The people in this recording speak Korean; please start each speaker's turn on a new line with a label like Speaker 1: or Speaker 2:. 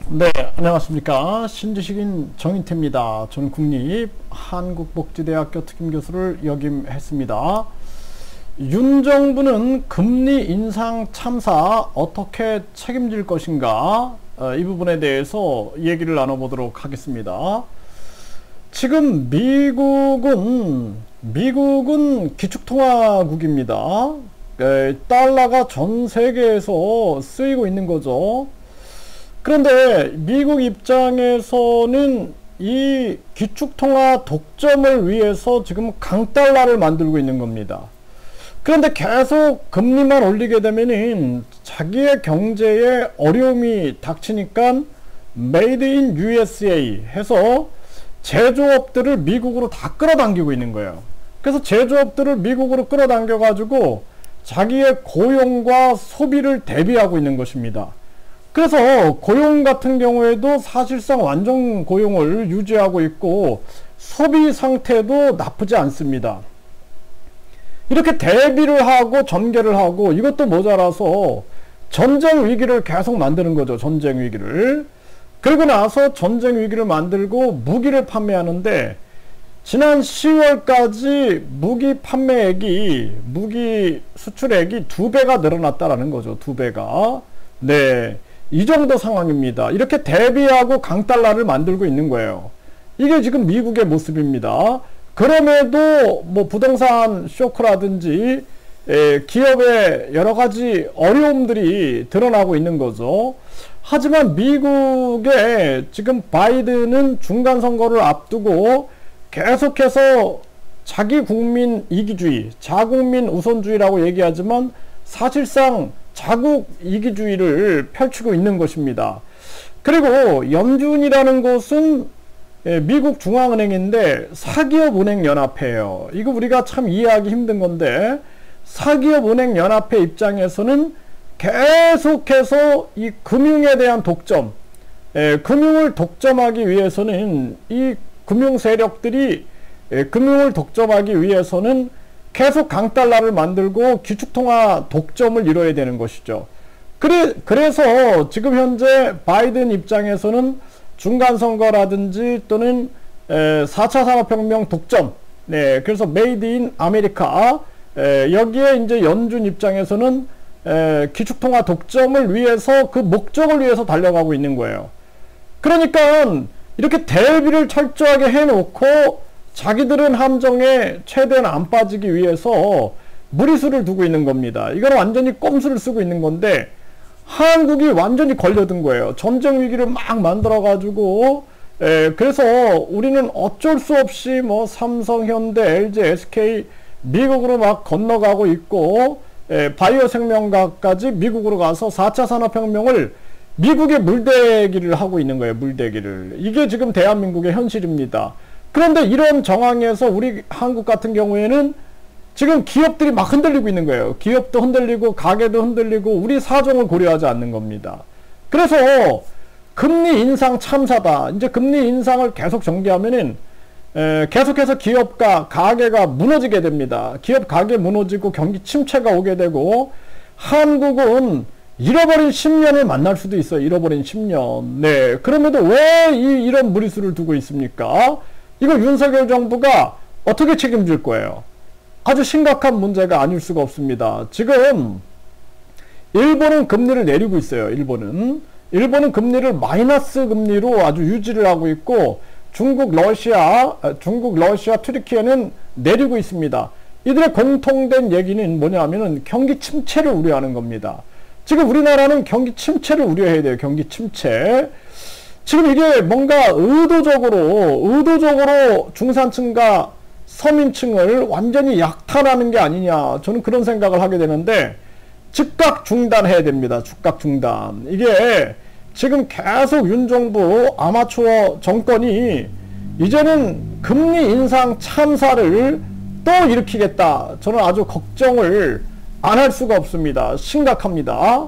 Speaker 1: 네, 안녕하십니까. 신지식인 정인태입니다. 저는 국립한국복지대학교 특임교수를 역임했습니다. 윤 정부는 금리 인상 참사 어떻게 책임질 것인가, 이 부분에 대해서 얘기를 나눠보도록 하겠습니다. 지금 미국은 기축통화국입니다. 달러가 전 세계에서 쓰이고 있는 거죠. 그런데 미국 입장에서는 이 기축통화 독점을 위해서 지금 강달러를 만들고 있는 겁니다. 그런데 계속 금리만 올리게 되면은 자기의 경제에 어려움이 닥치니까 메이드 인 USA 해서 제조업들을 미국으로 다 끌어당기고 있는 거예요. 그래서 제조업들을 미국으로 끌어당겨 가지고 자기의 고용과 소비를 대비하고 있는 것입니다. 그래서 고용 같은 경우에도 사실상 완전 고용을 유지하고 있고 소비 상태도 나쁘지 않습니다. 이렇게 대비를 하고 전개를 하고 이것도 모자라서 전쟁 위기를 계속 만드는 거죠. 전쟁 위기를. 그리고 나서 전쟁 위기를 만들고 무기를 판매하는데 지난 10월까지 무기 수출액이 2배가 늘어났다라는 거죠. 2배가. 네. 이 정도 상황입니다. 이렇게 대비하고 강달러를 만들고 있는 거예요. 이게 지금 미국의 모습입니다. 그럼에도 뭐 부동산 쇼크라든지 기업의 여러 가지 어려움들이 드러나고 있는 거죠. 하지만 미국의 지금 바이든은 중간 선거를 앞두고 계속해서 자기 국민 이기주의, 자국민 우선주의라고 얘기하지만 사실상 자국 이기주의를 펼치고 있는 것입니다. 그리고 연준이라는 곳은 미국 중앙은행인데 사기업은행연합회예요. 이거 우리가 참 이해하기 힘든 건데 사기업은행연합회 입장에서는 계속해서 이 금융에 대한 독점, 금융을 독점하기 위해서는 이 금융 세력들이 금융을 독점하기 위해서는 계속 강달러를 만들고 기축통화 독점을 이뤄야 되는 것이죠. 그래서 지금 현재 바이든 입장에서는 중간선거라든지 또는 4차 산업혁명 독점, 네, 그래서 메이드 인 아메리카, 여기에 이제 연준 입장에서는 기축통화 독점을 위해서 그 목적을 위해서 달려가고 있는 거예요. 그러니까 이렇게 대비를 철저하게 해놓고 자기들은 함정에 최대한 안 빠지기 위해서 무리수를 두고 있는 겁니다. 이건 완전히 꼼수를 쓰고 있는 건데 한국이 완전히 걸려든 거예요. 전쟁 위기를 막 만들어 가지고 그래서 우리는 어쩔 수 없이 뭐 삼성, 현대, LG, SK 미국으로 막 건너가고 있고 바이오 생명과까지 미국으로 가서 4차 산업혁명을 미국의 물대기를 하고 있는 거예요. 물대기를. 이게 지금 대한민국의 현실입니다. 그런데 이런 정황에서 우리 한국 같은 경우에는 지금 기업들이 막 흔들리고 있는 거예요. 기업도 흔들리고 가게도 흔들리고 우리 사정을 고려하지 않는 겁니다. 그래서 금리 인상 참사다. 이제 금리 인상을 계속 전개하면은 계속해서 기업과 가게가 무너지게 됩니다. 기업 가게 무너지고 경기 침체가 오게 되고 한국은 잃어버린 10년을 만날 수도 있어요. 잃어버린 10년. 네. 그럼에도 왜 이런 무리수를 두고 있습니까? 이거 윤석열 정부가 어떻게 책임질 거예요? 아주 심각한 문제가 아닐 수가 없습니다. 지금 일본은 금리를 내리고 있어요. 일본은 금리를 마이너스 금리로 아주 유지를 하고 있고 중국, 러시아, 튀르키예는 내리고 있습니다. 이들의 공통된 얘기는 뭐냐면은 경기 침체를 우려하는 겁니다. 지금 우리나라는 경기 침체를 우려해야 돼요. 경기 침체. 지금 이게 뭔가 의도적으로 중산층과 서민층을 완전히 약탈하는 게 아니냐. 저는 그런 생각을 하게 되는데 즉각 중단해야 됩니다. 즉각 중단. 이게 지금 계속 윤 정부 아마추어 정권이 이제는 금리 인상 참사를 또 일으키겠다. 저는 아주 걱정을 안 할 수가 없습니다. 심각합니다.